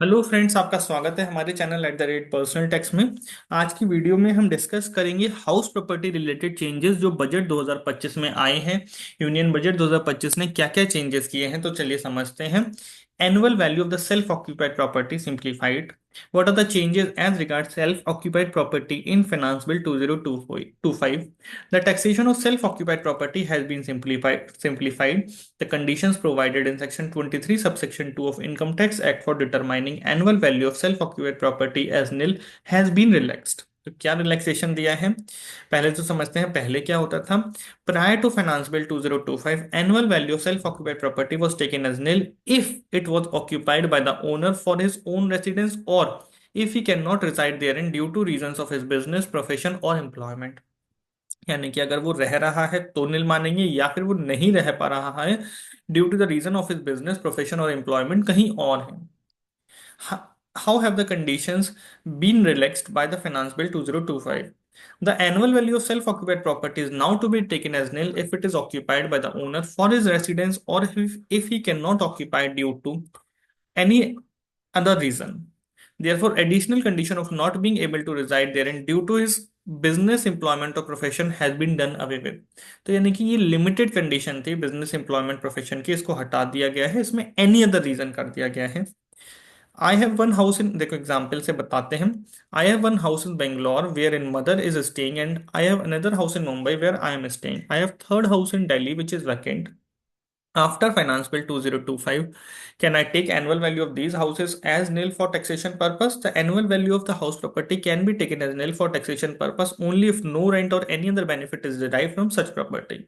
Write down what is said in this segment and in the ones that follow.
Hello friends, आपका स्वागत है हमारे चैनल @पर्सनल टैक्स में। आज की वीडियो में हम डिस्कस करेंगे हाउस प्रॉपर्टी रिलेटेड चेंजेस जो बजट 2025 में आए हैं। यूनियन बजट 2025 ने क्या क्या चेंजेस किए हैं, तो चलिए समझते हैं। Annual value of the self occupied property simplified. What are the changes as regard self occupied property in finance bill 2025? The taxation of self-occupied property has been simplified. The conditions provided in Section 23, subsection 2 of Income Tax Act for determining annual value of self-occupied property as nil has been relaxed. तो क्या relaxation दिया है, पहले तो समझते हैं पहले क्या होता था। Prior to finance bill 2025, annual value of self occupied property was taken as nil if it was occupied by the owner for his own residence or if he cannot reside therein due to reasons of his business, profession or employment। यानी कि अगर वो रह रहा है तो नील मानेंगे, या फिर वो नहीं रह पा रहा है due to the reason of his business, profession और एम्प्लॉयमेंट कहीं और है। How have the conditions been relaxed by the Finance Bill 2025? The annual value of self-occupied property is now to be taken as nil if it is occupied by the owner for his residence or if he cannot occupy due to any other reason. Therefore, additional condition of not being able to reside therein due to his business employment और profession has been done away with. तो यानी कि ये limited condition थी business employment profession की, इसको हटा दिया गया है, इसमें एनी अदर रीजन कर दिया गया है। I have one house in, देखो एग्जाम्पल से बताते हैं। I have one house in Bangalore where in mother is staying and I have another house in Mumbai where I am staying. I have third house in Delhi which is vacant. After Finance Bill 2025, can I take annual value of these houses as nil for taxation purpose? The annual value of the house property can be taken as nil for taxation purpose only if no rent or any other benefit is derived from such property.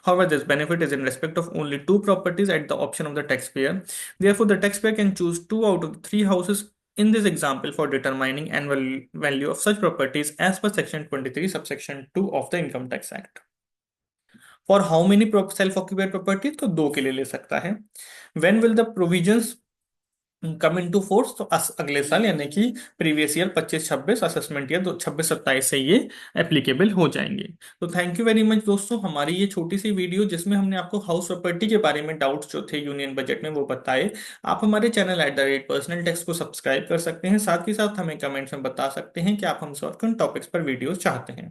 However, this benefit is in respect of only two properties at the option of the taxpayer. Therefore, the taxpayer can choose two out of the three houses in this example for determining annual value of such properties as per Section 23, subsection 2 of the Income Tax Act. For how many self occupied property, तो दो के लिए ले सकता है। When will the provisions come into force, तो अगले साल यानी कि प्रीवियस ईयर 25-26 असेसमेंट ईयर 26-27 से ये एप्लीकेबल हो जाएंगे। तो थैंक यू वेरी मच दोस्तों, हमारी ये छोटी सी वीडियो जिसमें हमने आपको हाउस प्रॉपर्टी के बारे में डाउट्स जो थे यूनियन बजट में वो बताए। आप हमारे चैनल @पर्सनल टैक्स को सब्सक्राइब कर सकते हैं, साथ ही साथ हमें कमेंट्स में बता सकते हैं कि आप हमसे और किन टॉपिक्स पर वीडियोस चाहते हैं।